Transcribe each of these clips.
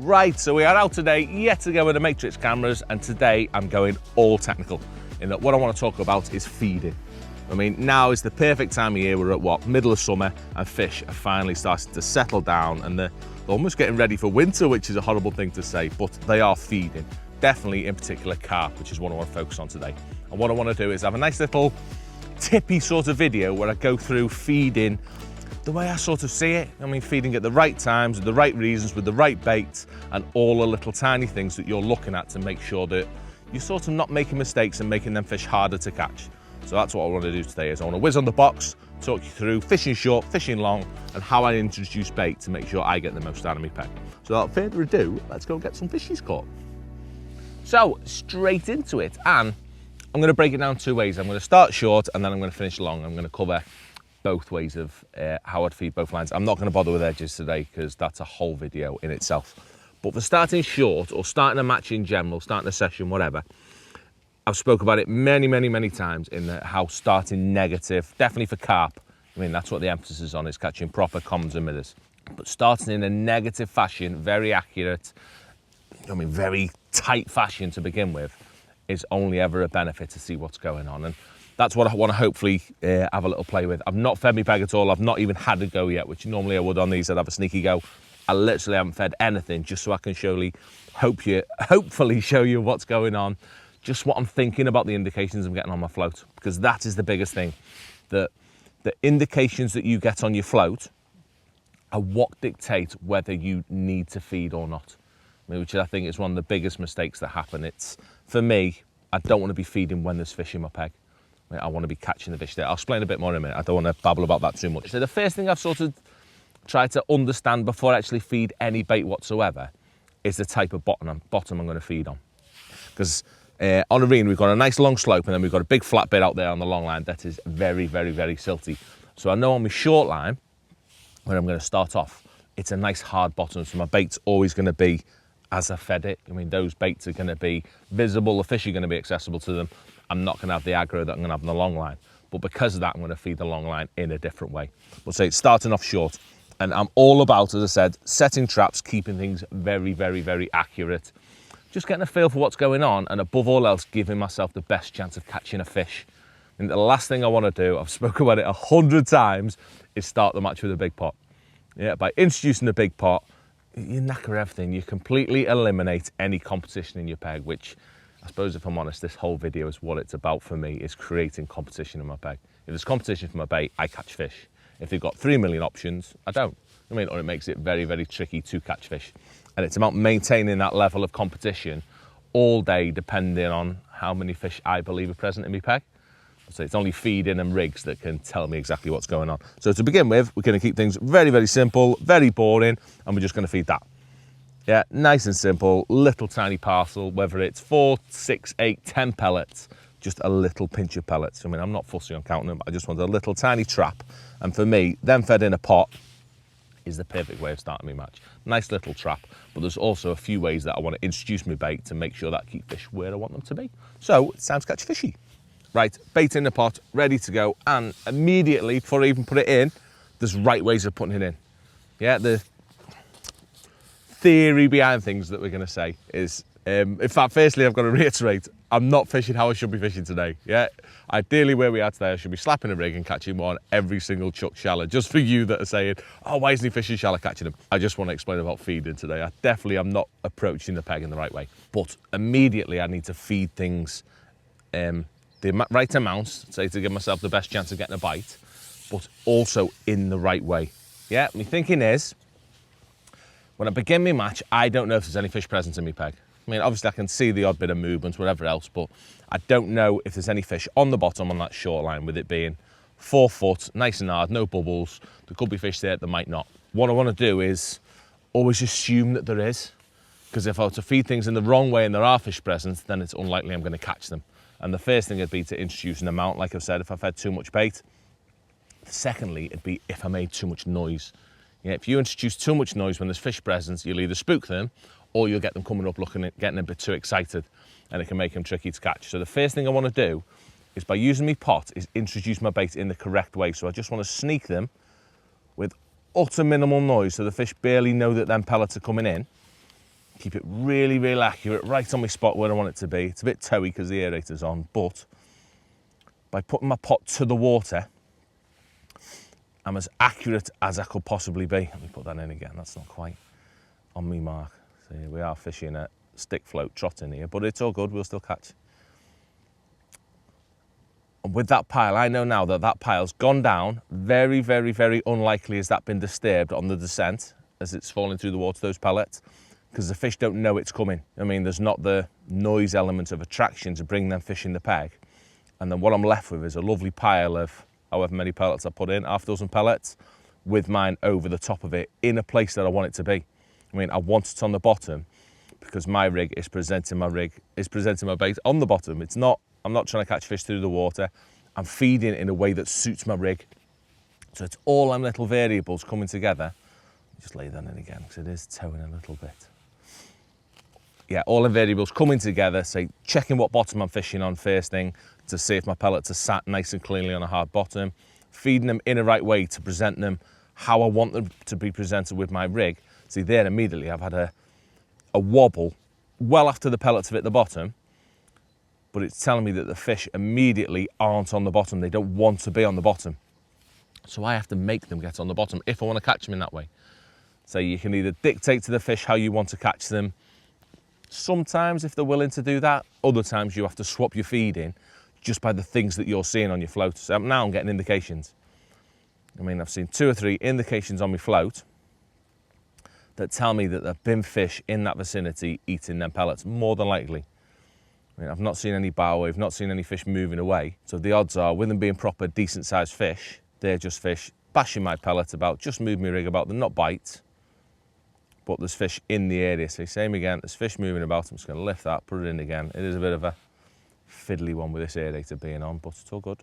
Right, so we are out today yet again with the Matrix cameras, and today I'm going all technical in that what I want to talk about is feeding. I mean, now is the perfect time of year. We're at what, middle of summer, and fish are finally starting to settle down and they're almost getting ready for winter, which is a horrible thing to say, but they are feeding. Definitely in particular carp, which is what I want to focus on today. And what I want to do is have a nice little tippy sort of video where I go through feeding the way I sort of see it. I mean, feeding at the right times, with the right reasons, with the right baits, and all the little tiny things that you're looking at to make sure that you're sort of not making mistakes and making them fish harder to catch. So that's what I want to do today, is I want to whiz on the box, talk you through fishing short, fishing long, and how I introduce bait to make sure I get the most out of my peg. So without further ado, let's go get some fishies caught. So straight into it, and I'm going to break it down two ways. I'm going to start short and then I'm going to finish long. I'm going to cover both ways of how I'd feed both lines. I'm not going to bother with edges today because that's a whole video in itself. But for starting short or starting a match in general, starting a session, whatever, I've spoke about it many times in how starting negative, definitely for carp, I mean, that's what the emphasis is on, is catching proper commons and minnows. But starting in a negative fashion, very accurate, I mean, very tight fashion to begin with, is only ever a benefit to see what's going on. And that's what I want to hopefully have a little play with. I've not fed me peg at all. I've not even had a go yet, which normally I would on these. I'd have a sneaky go. I literally haven't fed anything, just so I can hopefully show you what's going on, just what I'm thinking about the indications I'm getting on my float, because that is the biggest thing. The indications that you get on your float are what dictate whether you need to feed or not, which I think is one of the biggest mistakes that happen. It's, for me, I don't want to be feeding when there's fish in my peg. I want to be catching the fish there. I'll explain a bit more in a minute. I don't want to babble about that too much. So the first thing I've sort of tried to understand before I actually feed any bait whatsoever is the type of bottom I'm going to feed on. Because on a reed, we've got a nice long slope, and then we've got a big flat bit out there on the long line that is very silty. So I know on my short line, when I'm going to start off, it's a nice hard bottom. So my bait's always going to be as I fed it. I mean, those baits are going to be visible, the fish are going to be accessible to them. I'm not going to have the aggro that I'm going to have on the long line. But because of that, I'm going to feed the long line in a different way. We'll say it's starting off short. And I'm all about, as I said, setting traps, keeping things very accurate. Just getting a feel for what's going on, and above all else, giving myself the best chance of catching a fish. And the last thing I want to do, I've spoken about it 100 times, is start the match with a big pot. Yeah, by introducing a big pot, you knacker everything. You completely eliminate any competition in your peg, which I suppose, if I'm honest, this whole video is what it's about for me, is creating competition in my peg. If there's competition for my bait, I catch fish. If they've got 3 million options, I don't. I mean, or it makes it very tricky to catch fish. And it's about maintaining that level of competition all day, depending on how many fish I believe are present in my peg. So it's only feeding and rigs that can tell me exactly what's going on. So to begin with, we're going to keep things very simple, very boring, and we're just going to feed that. Yeah, nice and simple, little tiny parcel, whether it's 4, 6, 8, 10 pellets, just a little pinch of pellets. I mean, I'm not fussy on counting them. I just want a little tiny trap. And for me, them fed in a pot is the perfect way of starting my match. Nice little trap, but there's also a few ways that I want to introduce my bait to make sure that I keep fish where I want them to be. So it's time to catch fishy. Right, bait in the pot, ready to go, and immediately, before I even put it in, there's right ways of putting it in. Yeah, the theory behind things that we're going to say is, in fact, firstly, I've got to reiterate, I'm not fishing how I should be fishing today. Yeah, ideally where we are today, I should be slapping a rig and catching one every single chuck shallow. Just for you that are saying, oh, why isn't he fishing shallow, catching them? I just want to explain about feeding today. I definitely am not approaching the peg in the right way. But immediately I need to feed things the right amounts, say, to give myself the best chance of getting a bite, but also in the right way. Yeah, my thinking is, when I begin my match, I don't know if there's any fish present in my peg. I mean, obviously I can see the odd bit of movement, whatever else, but I don't know if there's any fish on the bottom on that short line, with it being 4 foot, nice and hard, no bubbles. There could be fish there, there might not. What I want to do is always assume that there is, because if I were to feed things in the wrong way and there are fish present, then it's unlikely I'm going to catch them. And the first thing would be to introduce an amount, like I've said, if I've had too much bait. Secondly, it'd be if I made too much noise. Yeah, if you introduce too much noise when there's fish present, you'll either spook them or you'll get them coming up looking at getting a bit too excited, and it can make them tricky to catch. So the first thing I want to do is, by using my pot, is introduce my bait in the correct way. So I just want to sneak them with utter minimal noise so the fish barely know that them pellets are coming in. Keep it really, really accurate, right on my spot where I want it to be. It's a bit toey because the aerator's on, but by putting my pot to the water, I'm as accurate as I could possibly be. Let me put that in again, that's not quite on me mark. So here we are fishing a stick float trotting here, but it's all good, we'll still catch. And with that pile, I know now that that pile's gone down. Very, very, very unlikely has that been disturbed on the descent as it's falling through the water, those pellets, because the fish don't know it's coming. I mean, there's not the noise element of attraction to bring them fish in the peg. And then what I'm left with is a lovely pile of however many pellets I put in, half a dozen pellets, with mine over the top of it in a place that I want it to be. I mean, I want it on the bottom because my rig is presenting my bait on the bottom. It's not, I'm not trying to catch fish through the water. I'm feeding in a way that suits my rig. So it's all them little variables coming together. Just lay that in again because it is towing a little bit. Yeah, all the variables coming together, say checking what bottom I'm fishing on first thing to see if my pellets are sat nice and cleanly on a hard bottom, feeding them in a right way to present them how I want them to be presented with my rig. See there immediately I've had a wobble well after the pellets have hit the bottom, but it's telling me that the fish immediately aren't on the bottom. They don't want to be on the bottom. So I have to make them get on the bottom if I want to catch them in that way. So you can either dictate to the fish how you want to catch them. Sometimes if they're willing to do that, other times you have to swap your feeding just by the things that you're seeing on your float. So now I'm getting indications. I mean, I've seen 2 or 3 indications on my float that tell me that there have been fish in that vicinity eating them pellets, more than likely. I mean, I've not seen any bow wave, not seen any fish moving away. So the odds are, with them being proper, decent sized fish, they're just fish bashing my pellet about, just move my rig about, they're not bite. But there's fish in the area. So same again, there's fish moving about. I'm just going to lift that, put it in again. It is a bit of a fiddly one with this aerator being on, but it's all good.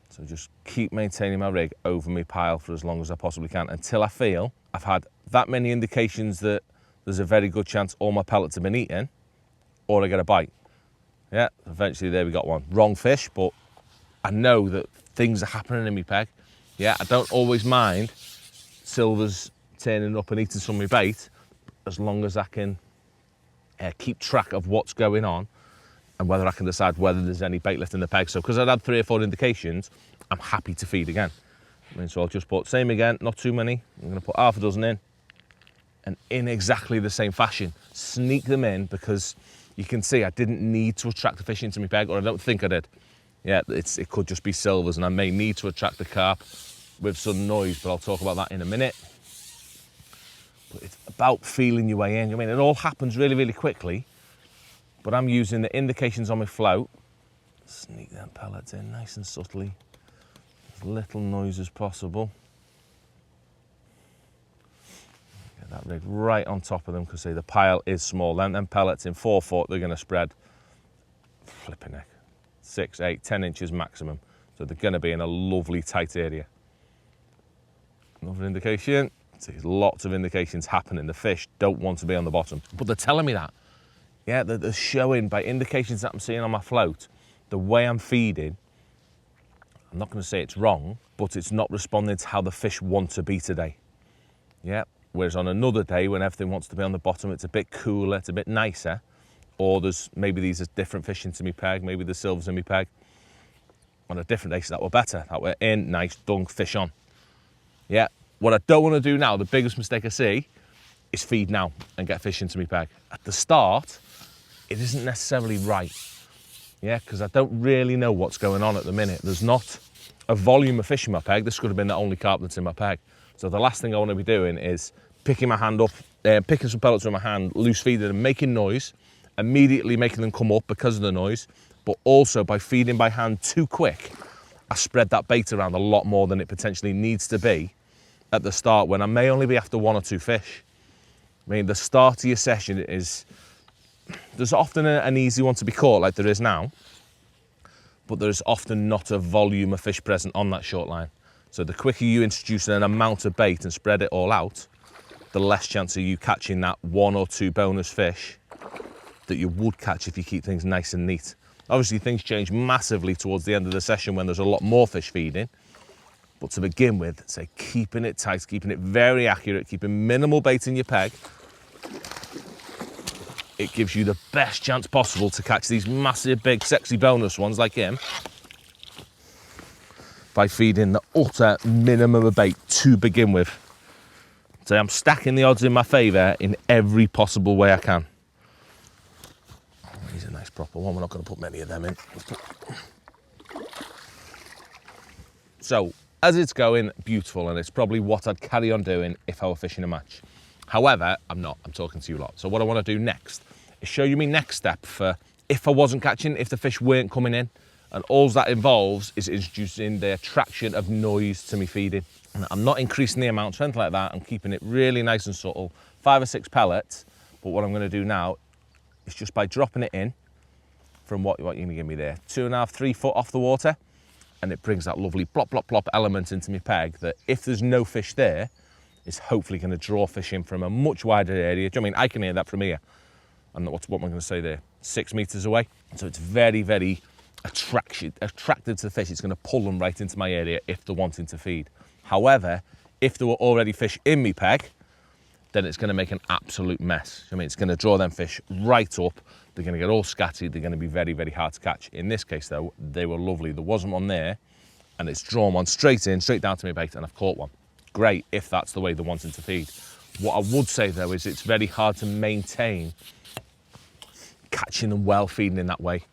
So just keep maintaining my rig over my pile for as long as I possibly can until I feel I've had that many indications that there's a very good chance all my pellets have been eaten or I get a bite. Yeah, eventually there we got one. Wrong fish, but I know that things are happening in my peg. Yeah, I don't always mind silvers turning up and eating some of my bait as long as I can keep track of what's going on and whether I can decide whether there's any bait left in the peg. So because I've had 3 or 4 indications, I'm happy to feed again. I mean, so I'll just put, same again, not too many. I'm going to put half a dozen in and in exactly the same fashion. Sneak them in because you can see I didn't need to attract the fish into my peg, or I don't think I did. Yeah, it could just be silvers and I may need to attract the carp with some noise, but I'll talk about that in a minute. But it's about feeling your way in. I mean, it all happens really, really quickly, but I'm using the indications on my float. Sneak them pellets in nice and subtly, as little noise as possible. Get that rig right on top of them because the pile is small. Them pellets in 4 foot, they're going to spread flipping neck 6, 8, 10 inches maximum. So they're going to be in a lovely tight area. Another indication. See, lots of indications happening. The fish don't want to be on the bottom, but they're telling me that. Yeah, they're showing by indications that I'm seeing on my float, the way I'm feeding. I'm not going to say it's wrong, but it's not responding to how the fish want to be today. Yeah, whereas on another day when everything wants to be on the bottom, it's a bit cooler, it's a bit nicer, or there's maybe these are different fish into me peg, maybe the silvers in me peg. On a different day, so that were better, that were in, nice, dunk, fish on. Yeah. What I don't want to do now, the biggest mistake I see, is feed now and get fish into my peg. At the start, it isn't necessarily right. Yeah, because I don't really know what's going on at the minute. There's not a volume of fish in my peg. This could have been the only carp that's in my peg. So the last thing I want to be doing is picking my hand up, picking some pellets with my hand, loose feeding them, making noise, immediately making them come up because of the noise, but also by feeding by hand too quick, I spread that bait around a lot more than it potentially needs to be at the start when I may only be after 1 or 2 fish. I mean, the start of your session is, there's often an easy one to be caught like there is now, but there's often not a volume of fish present on that short line. So the quicker you introduce an amount of bait and spread it all out, the less chance of you catching that 1 or 2 bonus fish that you would catch if you keep things nice and neat. Obviously things change massively towards the end of the session when there's a lot more fish feeding. But to begin with, say keeping it tight, keeping it very accurate, keeping minimal bait in your peg, it gives you the best chance possible to catch these massive, big, sexy bonus ones like him by feeding the utter minimum of bait to begin with. So I'm stacking the odds in my favour in every possible way I can. He's a nice proper one. We're not going to put many of them in. So, as it's going, beautiful, and it's probably what I'd carry on doing if I were fishing a match. However, I'm not. I'm talking to you lot. So what I want to do next is show you my next step for if I wasn't catching, if the fish weren't coming in. And all that involves is introducing the attraction of noise to me feeding. And I'm not increasing the amount or anything like that. I'm keeping it really nice and subtle. 5 or 6 pellets. But what I'm going to do now is just by dropping it in from what you're going to give me there, 2.5, 3 foot off the water. And it brings that lovely plop, plop, plop element into my peg that if there's no fish there, is hopefully going to draw fish in from a much wider area. Do you know what I mean? I can hear that from here. And what am I going to say there? 6 meters away. So it's very, very attractive to the fish. It's going to pull them right into my area if they're wanting to feed. However, if there were already fish in me peg, then it's going to make an absolute mess. I mean, it's going to draw them fish right up. They're going to get all scattered. They're going to be very, very hard to catch. In this case, though, they were lovely. There wasn't one there, and it's drawn one straight in, straight down to my bait, and I've caught one. Great, if that's the way they're wanting to feed. What I would say, though, is it's very hard to maintain catching them well, feeding in that way.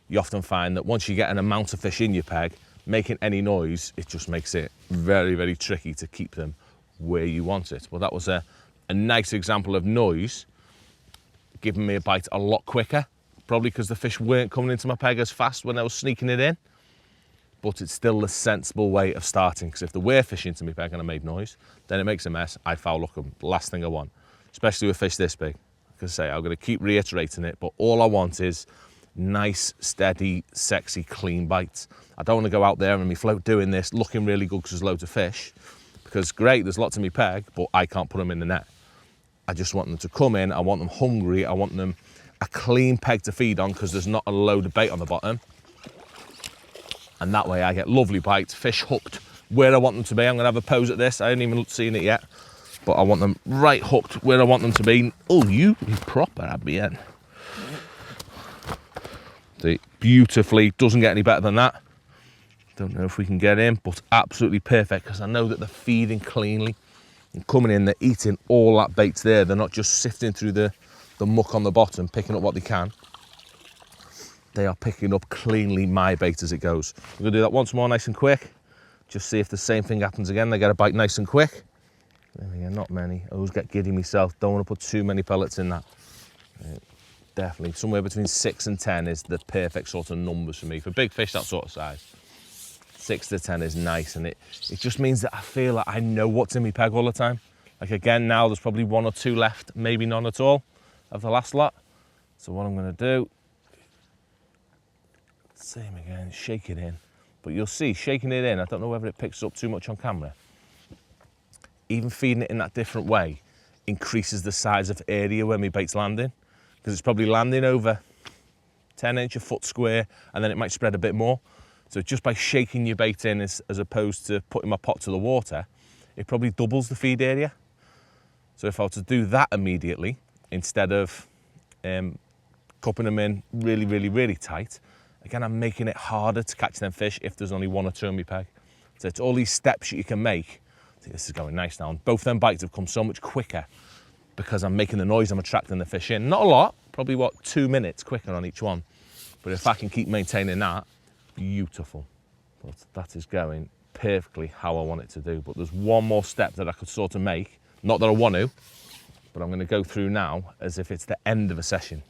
You often find that once you get an amount of fish in your peg, making any noise, it just makes it very, very tricky to keep them where you want it. Well, that was a nice example of noise giving me a bite a lot quicker, probably because the fish weren't coming into my peg as fast when I was sneaking it in. But it's still the sensible way of starting, because if there were fish into my peg and I made noise, then it makes a mess. I foul hook them, last thing I want, especially with fish this big. Like I say, I'm going to keep reiterating it, but all I want is nice, steady, sexy, clean bites. I don't want to go out there and me float doing this, looking really good because there's loads of fish, because great, there's lots in my peg, but I can't put them in the net. I just want them to come in, I want them hungry, I want them a clean peg to feed on because there's not a load of bait on the bottom. And that way I get lovely bites, fish hooked where I want them to be. I'm going to have a pose at this. I haven't even seen it yet, but I want them right hooked where I want them to be. Oh, you proper at me in. See, beautifully, doesn't get any better than that. Don't know if we can get in, but absolutely perfect because I know that they're feeding cleanly and coming in, they're eating all that bait's there. They're not just sifting through the muck on the bottom, picking up what they can. They are picking up cleanly my bait as it goes. I'm going to do that once more nice and quick. Just see if the same thing happens again. They get a bite nice and quick. There we go, not many. I always get giddy myself. Don't want to put too many pellets in that. Definitely, somewhere between 6 and 10 is the perfect sort of numbers for me. For big fish, that sort of size. 6 to 10 is nice, and it just means that I feel like I know what's in my peg all the time. Like again, now there's probably 1 or 2 left, maybe none at all of the last lot. So what I'm going to do, same again, shake it in. But you'll see, shaking it in, I don't know whether it picks up too much on camera. Even feeding it in that different way increases the size of area where my bait's landing, because it's probably landing over 10 inch, a foot square, and then it might spread a bit more. So just by shaking your bait in as opposed to putting my pot to the water, it probably doubles the feed area. So if I were to do that immediately, instead of cupping them in really, really, really tight, again, I'm making it harder to catch them fish if there's only 1 or 2 on my peg. So it's all these steps that you can make. See, this is going nice now. And both them bites have come so much quicker because I'm making the noise, I'm attracting the fish in. Not a lot, probably 2 minutes quicker on each one. But if I can keep maintaining that, beautiful. But that is going perfectly how I want it to do. But there's one more step that I could sort of make. Not that I want to, but I'm going to go through now as if it's the end of a session.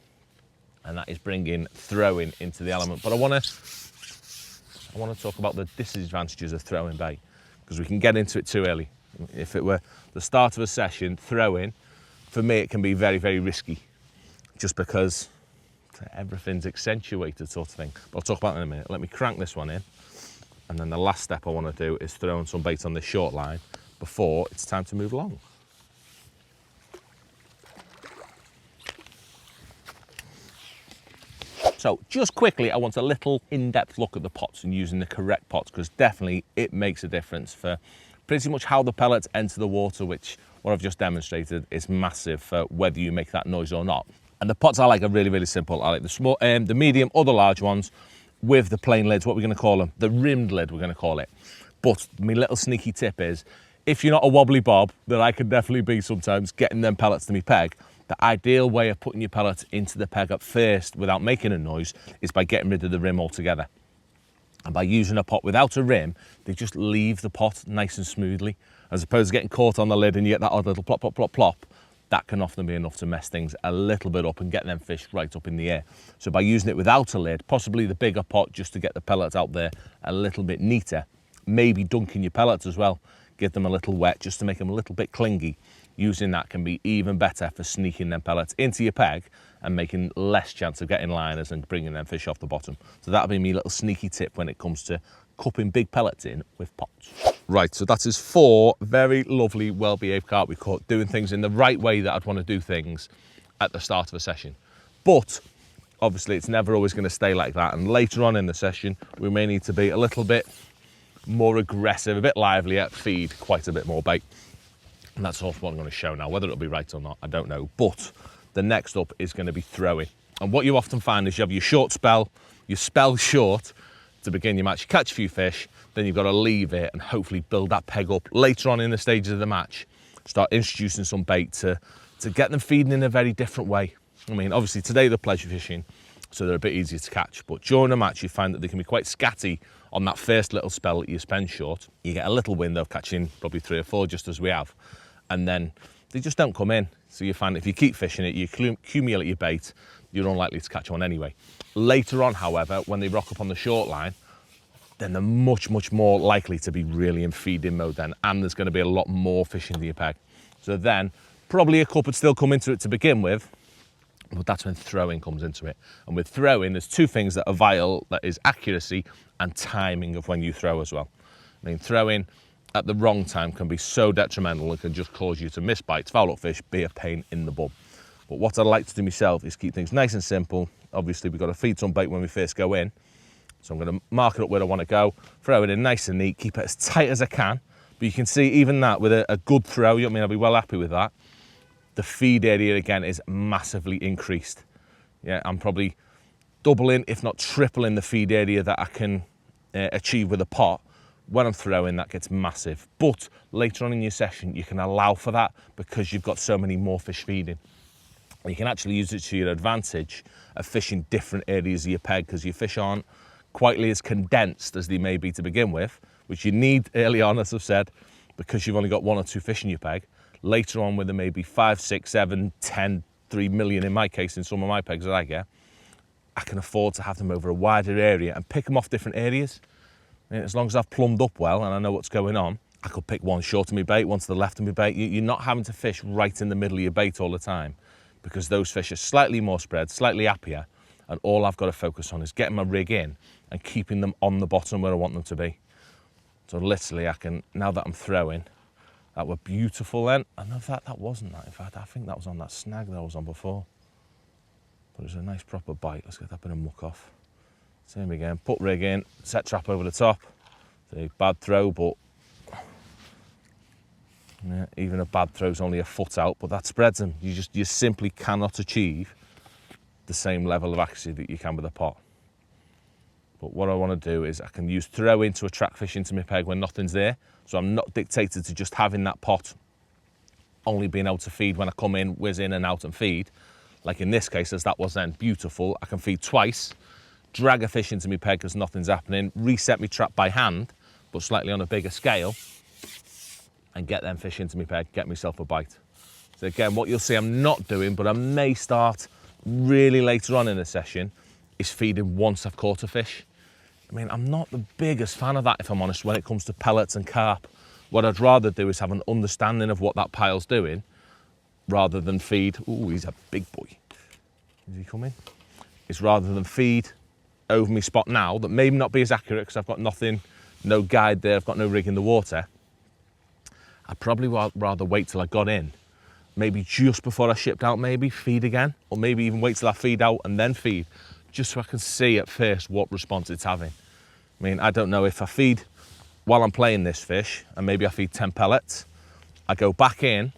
And that is bringing throwing into the element. But I want to talk about the disadvantages of throwing bait, because we can get into it too early. If it were the start of a session, throwing, for me, it can be very, very risky, just because everything's accentuated sort of thing. But I'll talk about it in a minute. Let me crank this one in. And then the last step I want to do is throw in some bait on this short line before it's time to move along. So just quickly, I want a little in-depth look at the pots and using the correct pots, because definitely it makes a difference for pretty much how the pellets enter the water, which what I've just demonstrated is massive for whether you make that noise or not. And the pots I like are really, really simple. I like the small, the medium or the large ones with the plain lids, what we're going to call them, the rimmed lid we're going to call it. But my little sneaky tip is, if you're not a wobbly bob, that I can definitely be sometimes, getting them pellets to me peg, the ideal way of putting your pellets into the peg at first without making a noise is by getting rid of the rim altogether. And by using a pot without a rim, they just leave the pot nice and smoothly, as opposed to getting caught on the lid and you get that odd little plop, plop, plop, plop. That can often be enough to mess things a little bit up and get them fish right up in the air. So by using it without a lid, possibly the bigger pot just to get the pellets out there a little bit neater, maybe dunking your pellets as well, give them a little wet just to make them a little bit clingy. Using that can be even better for sneaking them pellets into your peg and making less chance of getting liners and bringing them fish off the bottom. So that'll be my little sneaky tip when it comes to cupping big pellets in with pots. Right, so that is 4 very lovely, well-behaved carp we caught, doing things in the right way that I'd want to do things at the start of a session. But obviously it's never always going to stay like that, and later on in the session we may need to be a little bit more aggressive, a bit livelier, feed quite a bit more bait. And that's also what I'm going to show now. Whether it'll be right or not, I don't know. But the next up is going to be throwing. And what you often find is you have your short spell, your spell short to begin your match. You catch a few fish, then you've got to leave it and hopefully build that peg up later on in the stages of the match. Start introducing some bait to get them feeding in a very different way. I mean, obviously today they're pleasure fishing, so they're a bit easier to catch. But during a match, you find that they can be quite scatty on that first little spell that you spend short. You get a little window of catching probably 3 or 4, just as we have. And then they just don't come in. So you find if you keep fishing it, you accumulate your bait, you're unlikely to catch one anyway. Later on, however, when they rock up on the short line, then they're much, much more likely to be really in feeding mode then, and there's going to be a lot more fish into your peg. So then, probably a couple would still come into it to begin with, but that's when throwing comes into it. And with throwing, there's 2 things that are vital, that is accuracy and timing of when you throw as well. I mean, throwing at the wrong time can be so detrimental, it can just cause you to miss bites, foul up fish, be a pain in the bum. But what I like to do myself is keep things nice and simple. Obviously, we've got to feed some bait when we first go in. So I'm going to mark it up where I want to go, throw it in nice and neat, keep it as tight as I can. But you can see even that with a good throw, I mean, I'll be well happy with that. The feed area again is massively increased. Yeah, I'm probably doubling, if not tripling the feed area that I can achieve with a pot. When I'm throwing, that gets massive. But later on in your session, you can allow for that because you've got so many more fish feeding. And you can actually use it to your advantage of fishing different areas of your peg because your fish aren't quite as condensed as they may be to begin with, which you need early on, as I've said, because you've only got 1 or 2 fish in your peg. Later on, where there may be 5, 6, 7, 10, 3 million in my case, in some of my pegs that I get, I can afford to have them over a wider area and pick them off different areas. And as long as I've plumbed up well and I know what's going on, I could pick one short of my bait, one to the left of my bait. You're not having to fish right in the middle of your bait all the time because those fish are slightly more spread, slightly happier, and all I've got to focus on is getting my rig in and keeping them on the bottom where I want them to be. So literally I can, now that I'm throwing, that were beautiful then. I know that wasn't that. In fact, I think that was on that snag that I was on before. But it was a nice proper bite. Let's get that bit of muck off. Same again, put rig in, set trap over the top. So bad throw, but yeah, even a bad throw's only a foot out, but that spreads them. You simply cannot achieve the same level of accuracy that you can with a pot. But what I want to do is I can use throwing to attract fish into my peg when nothing's there. So I'm not dictated to just having that pot only being able to feed when I come in, whiz in and out and feed. Like in this case, as that was then beautiful, I can feed twice, drag a fish into my peg because nothing's happening, reset my trap by hand, but slightly on a bigger scale, and get them fish into my peg, get myself a bite. So again, what you'll see I'm not doing, but I may start really later on in the session, is feeding once I've caught a fish. I mean, I'm not the biggest fan of that, if I'm honest, when it comes to pellets and carp. What I'd rather do is have an understanding of what that pile's doing, rather than feed. Ooh, he's a big boy. Is he coming? Is rather than feed over my spot now, that may not be as accurate because I've got nothing, no guide there, I've got no rig in the water. I'd probably rather wait till I got in, maybe just before I shipped out, maybe feed again, or maybe even wait till I feed out and then feed, just so I can see at first what response it's having. I mean, I don't know if I feed while I'm playing this fish, and maybe I feed 10 pellets, I go back in,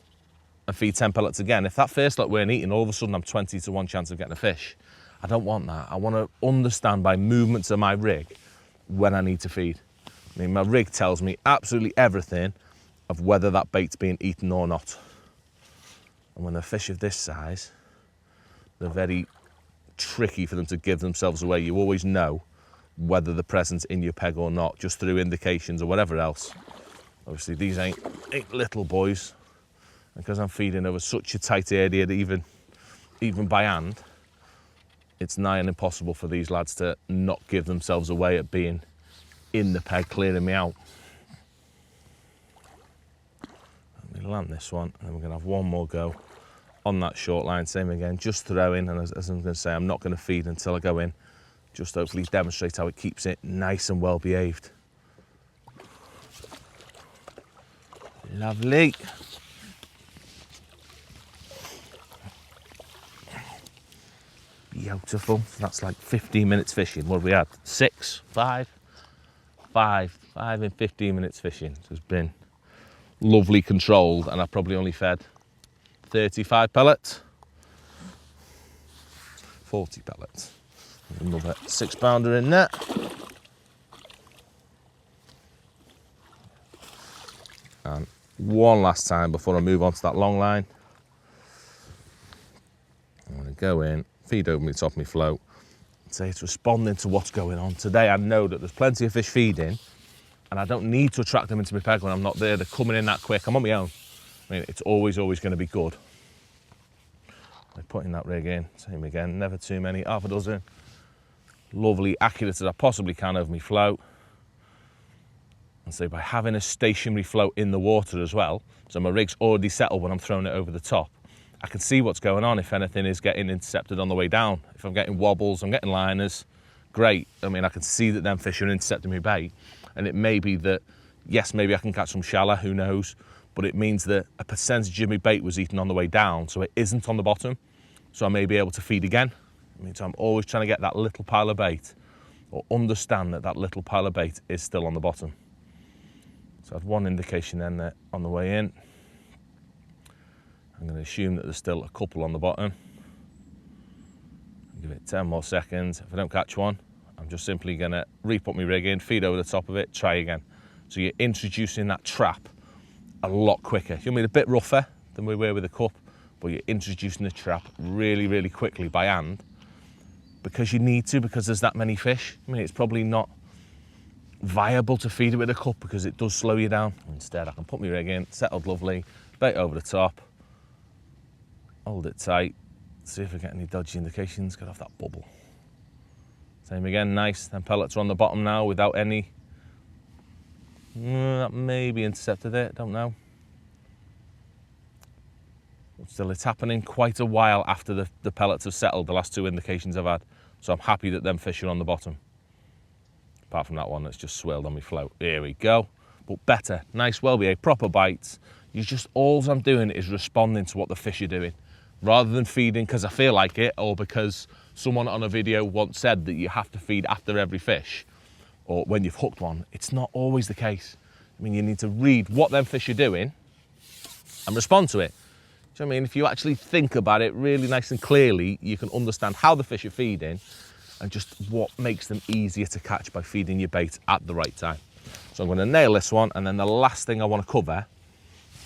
and feed 10 pellets again, if that first lot weren't eating, all of a sudden I'm 20 to 1 chance of getting a fish. I don't want that. I want to understand by movements of my rig when I need to feed. I mean, my rig tells me absolutely everything of whether that bait's being eaten or not. And when they're fish of this size, they're very tricky for them to give themselves away. You always know whether they're present in your peg or not, just through indications or whatever else. Obviously, these ain't little boys. Because I'm feeding over such a tight area that even by hand, it's nigh and impossible for these lads to not give themselves away at being in the peg, clearing me out. Let me land this one, and then we're going to have one more go on that short line. Same again, just throwing, and as I'm going to say, I'm not going to feed until I go in. Just hopefully demonstrate how it keeps it nice and well behaved. Lovely. Beautiful. That's like 15 minutes fishing. What have we had? 6, 5 and 15 minutes fishing. So it's been lovely controlled, and I probably only fed 35 pellets, 40 pellets. Another 6-pounder in there. And one last time before I move on to that long line. I'm going to go in, feed over the top of my float, and say it's responding to what's going on. Today I know that there's plenty of fish feeding, and I don't need to attract them into my peg when I'm not there. They're coming in that quick. I'm on my own. I mean, it's always going to be good. By putting that rig in, same again, never too many, half a dozen. Lovely, accurate as I possibly can over my float. And so by having a stationary float in the water as well, so my rig's already settled when I'm throwing it over the top, I can see what's going on if anything is getting intercepted on the way down. If I'm getting wobbles, I'm getting liners, great. I mean, I can see that them fish are intercepting my bait. And it may be that, yes, maybe I can catch some shallow, who knows, but it means that a percentage of my bait was eaten on the way down, so it isn't on the bottom, so I may be able to feed again. I mean, so I'm always trying to get that little pile of bait, or understand that that little pile of bait is still on the bottom. So I had one indication then that on the way in. I'm going to assume that there's still a couple on the bottom. Give it 10 more seconds. If I don't catch one, I'm just simply going to re-put my rig in, feed over the top of it, try again. So you're introducing that trap a lot quicker. You'll be a bit rougher than we were with the cup, but you're introducing the trap really, really quickly by hand, because you need to, because there's that many fish. I mean, it's probably not viable to feed it with a cup because it does slow you down. Instead, I can put my rig in, settled lovely, bait over the top, hold it tight, see if I get any dodgy indications, get off that bubble. Same again, nice. Then pellets are on the bottom now without any. That maybe intercepted it, don't know. But still, it's happening quite a while after the pellets have settled, the last two indications I've had. So I'm happy that them fish are on the bottom. Apart from that one that's just swirled on my float. Here we go. But better, nice, well-behaved, proper bites. All I'm doing is responding to what the fish are doing, rather than feeding because I feel like it, or because someone on a video once said that you have to feed after every fish, or when you've hooked one. It's not always the case. I mean, you need to read what them fish are doing and respond to it. Do you know what I mean? If you actually think about it really nice and clearly, you can understand how the fish are feeding and just what makes them easier to catch by feeding your bait at the right time. So I'm going to nail this one, and then the last thing I want to cover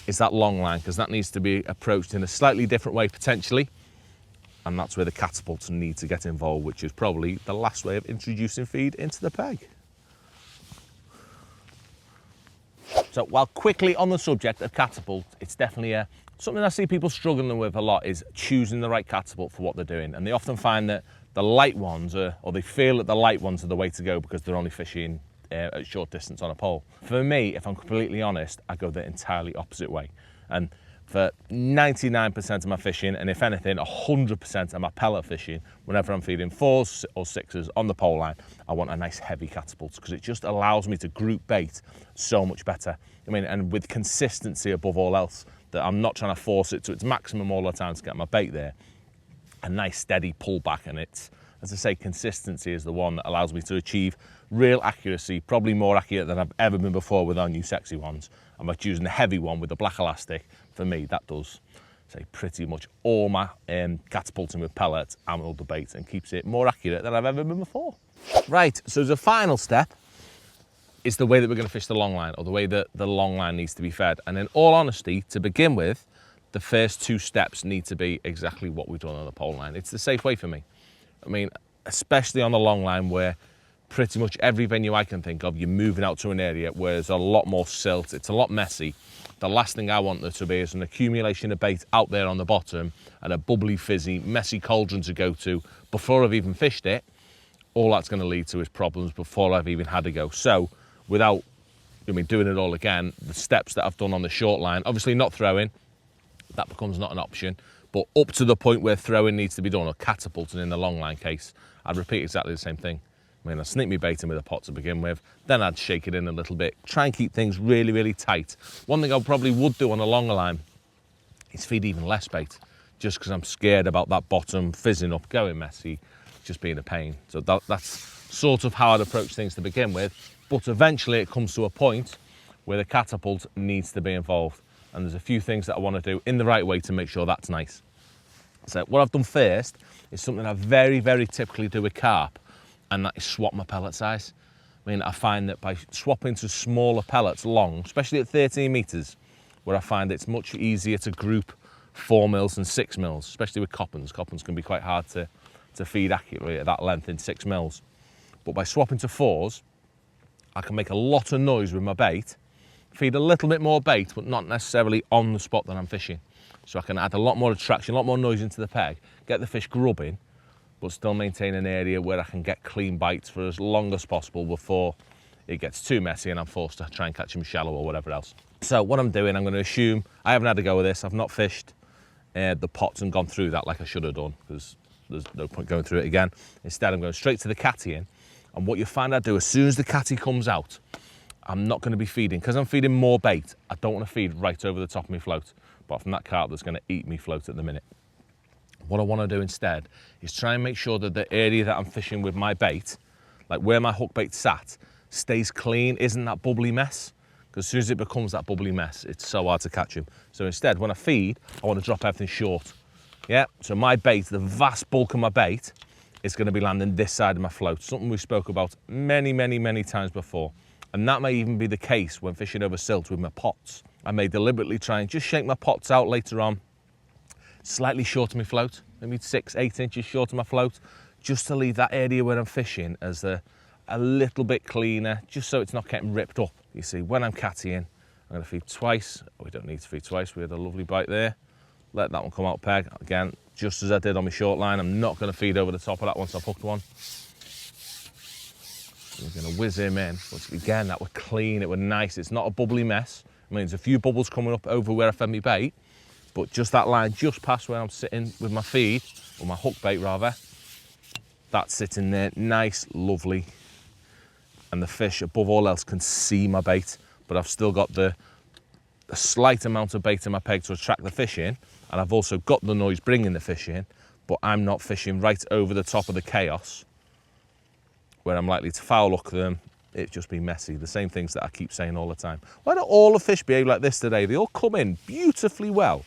is that long line, because that needs to be approached in a slightly different way potentially, and that's where the catapults need to get involved, which is probably the last way of introducing feed into the peg. So while quickly on the subject of catapult, it's definitely something I see people struggling with a lot, is choosing the right catapult for what they're doing. And they often find that the light ones or they feel that the light ones are the way to go because they're only fishing at short distance on a pole. For me, if I'm completely honest, I go the entirely opposite way. And for 99% of my fishing, and if anything, 100% of my pellet fishing, whenever I'm feeding 4s or 6s on the pole line, I want a nice heavy catapult, because it just allows me to group bait so much better. I mean, and with consistency above all else, that I'm not trying to force it to its maximum all the time to get my bait there. A nice steady pullback, and it's, as I say, consistency is the one that allows me to achieve real accuracy, probably more accurate than I've ever been before with our new sexy ones. And by choosing the heavy one with the black elastic, for me, that does say pretty much all my catapulting with pellets and other baits, and keeps it more accurate than I've ever been before. Right, so as a final step, is the way that we're going to fish the long line, or the way that the long line needs to be fed. And in all honesty, to begin with, the first 2 steps need to be exactly what we've done on the pole line. It's the safe way for me. I mean, especially on the long line, where pretty much every venue I can think of, you're moving out to an area where there's a lot more silt, it's a lot messy. The last thing I want there to be is an accumulation of bait out there on the bottom and a bubbly, fizzy, messy cauldron to go to before I've even fished it. All that's going to lead to is problems before I've even had to go. So, without doing it all again, the steps that I've done on the short line, obviously not throwing, that becomes not an option, but up to the point where throwing needs to be done, or catapulting in the long line case, I'd repeat exactly the same thing. I mean, I'd sneak me bait in with a pot to begin with, then I'd shake it in a little bit, try and keep things really, really tight. One thing I probably would do on a longer line is feed even less bait, just because I'm scared about that bottom fizzing up, going messy, just being a pain. So that's sort of how I'd approach things to begin with. But eventually it comes to a point where the catapult needs to be involved. And there's a few things that I want to do in the right way to make sure that's nice. So what I've done first is something I very, very typically do with carp, and that is swap my pellet size. I mean, I find that by swapping to smaller pellets long, especially at 13 meters, where I find it's much easier to group 4 mils and 6 mils, especially with coppins. Coppins can be quite hard to feed accurately at that length in 6 mils. But by swapping to 4s, I can make a lot of noise with my bait, feed a little bit more bait, but not necessarily on the spot that I'm fishing. So I can add a lot more attraction, a lot more noise into the peg, get the fish grubbing, but still maintain an area where I can get clean bites for as long as possible before it gets too messy and I'm forced to try and catch them shallow or whatever else. So what I'm doing, I'm going to assume, I haven't had a go with this, I've not fished the pots and gone through that like I should have done, because there's no point going through it again. Instead, I'm going straight to the catty in. And what you find I do, as soon as the catty comes out, I'm not going to be feeding. Because I'm feeding more bait, I don't want to feed right over the top of my float, apart from that carp that's going to eat me float at the minute. What I want to do instead is try and make sure that the area that I'm fishing with my bait, like where my hook bait sat, stays clean, isn't that bubbly mess. Because as soon as it becomes that bubbly mess, it's so hard to catch him. So instead, when I feed, I want to drop everything short. Yeah, so my bait, the vast bulk of my bait, is going to be landing this side of my float, something we spoke about many, many, many times before. And that may even be the case when fishing over silt with my pots. I may deliberately try and just shake my pots out later on, slightly short of my float, maybe 6-8 inches short of my float, just to leave that area where I'm fishing as a little bit cleaner, just so it's not getting ripped up. You see, when I'm cattying, I'm going to feed twice. We don't need to feed twice, we had a lovely bite there. Let that one come out peg. Again, just as I did on my short line, I'm not going to feed over the top of that once I've hooked one. We're going to whiz him in. But again, that were clean, it were nice. It's not a bubbly mess. I mean, there's a few bubbles coming up over where I fed my bait, but just that line just past where I'm sitting with my feed, or my hook bait rather, that's sitting there, nice, lovely. And the fish, above all else, can see my bait, but I've still got a slight amount of bait in my peg to attract the fish in, and I've also got the noise bringing the fish in, but I'm not fishing right over the top of the chaos where I'm likely to foul hook them. It'd just be messy. The same things that I keep saying all the time. Why don't all the fish behave like this today? They all come in beautifully well,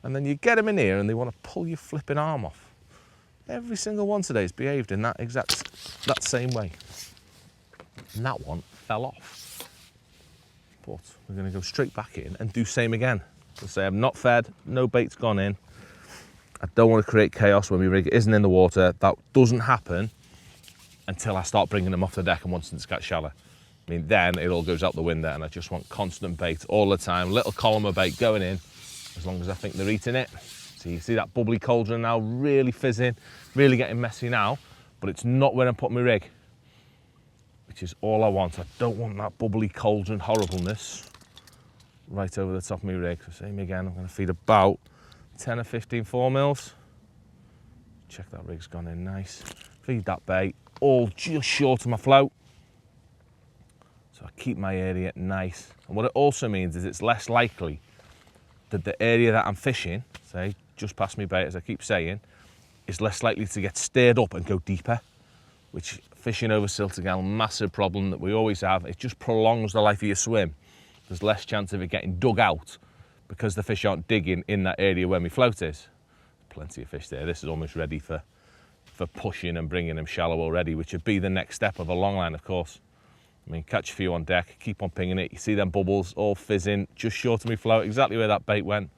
and then you get them in here and they want to pull your flipping arm off. Every single one today's behaved in that same way. And that one fell off. But we're going to go straight back in and do same again. So say I'm not fed, no bait's gone in. I don't want to create chaos when my rig isn't in the water. That doesn't happen until I start bringing them off the deck and wanting to catch shallow. I mean, then it all goes out the window and I just want constant bait all the time, little column of bait going in, as long as I think they're eating it. So you see that bubbly cauldron now really fizzing, really getting messy now, but it's not where I'm putting my rig, which is all I want. I don't want that bubbly cauldron horribleness right over the top of my rig. So same again, I'm going to feed about 10 or 15 4 mils. Check that rig's gone in nice. Feed that bait, all just short of my float. So I keep my area nice. And what it also means is it's less likely that the area that I'm fishing, say just past my bait as I keep saying, is less likely to get stirred up and go deeper, which fishing over silt again, massive problem that we always have. It just prolongs the life of your swim. There's less chance of it getting dug out because the fish aren't digging in that area where my float is. Plenty of fish there. This is almost ready for pushing and bringing them shallow already, which would be the next step of a long line, of course. I mean, catch a few on deck, keep on pinging it. You see them bubbles all fizzing just short of me float, exactly where that bait went.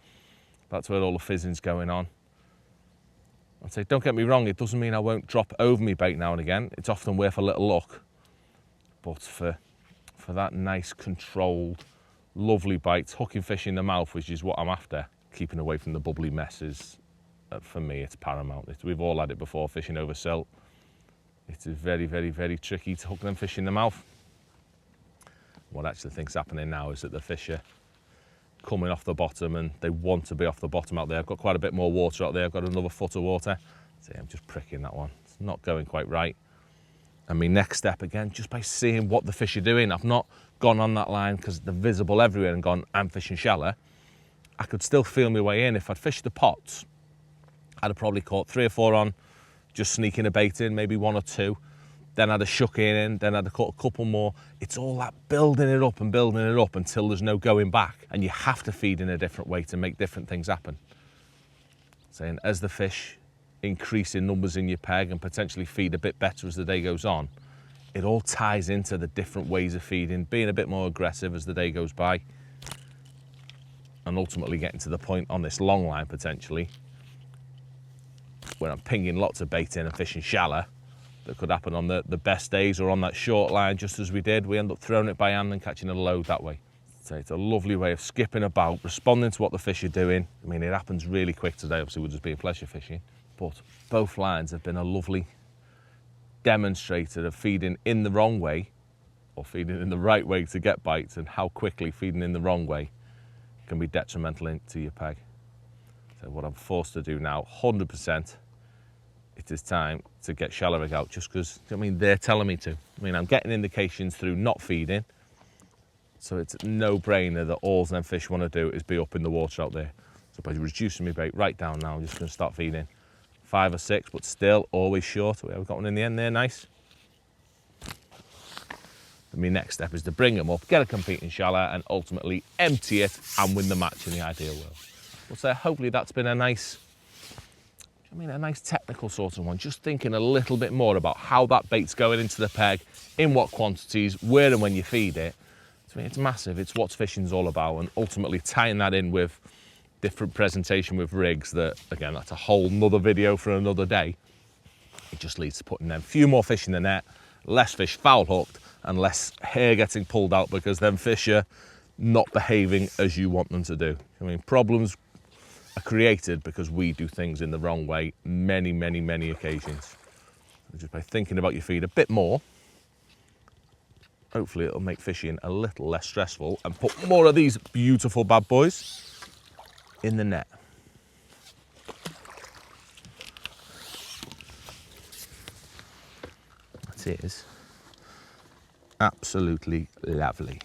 That's where all the fizzing's going on. I'd say, don't get me wrong, it doesn't mean I won't drop over me bait now and again. It's often worth a little look. But for that nice, controlled, lovely bite, hooking fish in the mouth, which is what I'm after, keeping away from the bubbly messes, for me, it's paramount. We've all had it before, fishing over silt. It is very, very, very tricky to hook them fish in the mouth. What I actually think's happening now is that the fish are coming off the bottom and they want to be off the bottom out there. I've got quite a bit more water out there. I've got another foot of water. See, I'm just pricking that one. It's not going quite right. And my next step, again, just by seeing what the fish are doing. I've not gone on that line because they're visible everywhere and gone, I'm fishing shallow. I could still feel my way in. If I'd fished the pots, I'd have probably caught 3 or 4 on, just sneaking a bait in, maybe 1 or 2. Then I'd have shook in, then I'd have caught a couple more. It's all that building it up until there's no going back. And you have to feed in a different way to make different things happen. Saying, as the fish increase in numbers in your peg and potentially feed a bit better as the day goes on, it all ties into the different ways of feeding, being a bit more aggressive as the day goes by, and ultimately getting to the point on this long line potentially where I'm pinging lots of bait in and fishing shallow. That could happen on the best days, or on that short line, just as we did. We end up throwing it by hand and catching a load that way. So it's a lovely way of skipping about, responding to what the fish are doing. I mean, it happens really quick today. Obviously, we're just being pleasure fishing. But both lines have been a lovely demonstrator of feeding in the wrong way, or feeding in the right way to get bites, and how quickly feeding in the wrong way can be detrimental to your peg. So what I'm forced to do now, 100%, it is time to get shallow rig out, just because, I mean, they're telling me to. I mean, I'm getting indications through not feeding, so it's a no-brainer that all them fish want to do is be up in the water out there. So by reducing my bait right down now, I'm just going to start feeding 5 or 6, but still always short. We've got one in the end there, nice. And my next step is to bring them up, get a competing shallow, and ultimately empty it and win the match in the ideal world. So hopefully that's been a nice technical sort of one, just thinking a little bit more about how that bait's going into the peg, in what quantities, where and when you feed it. I mean, it's massive. It's what fishing's all about, and ultimately tying that in with different presentation with rigs that, again, that's a whole nother video for another day. It just leads to putting them few more fish in the net, less fish foul hooked, and less hair getting pulled out because them fish are not behaving as you want them to do. I mean, problems are created because we do things in the wrong way many, many, many occasions. Just by thinking about your feed a bit more, hopefully it'll make fishing a little less stressful and put more of these beautiful bad boys in the net. That is absolutely lovely.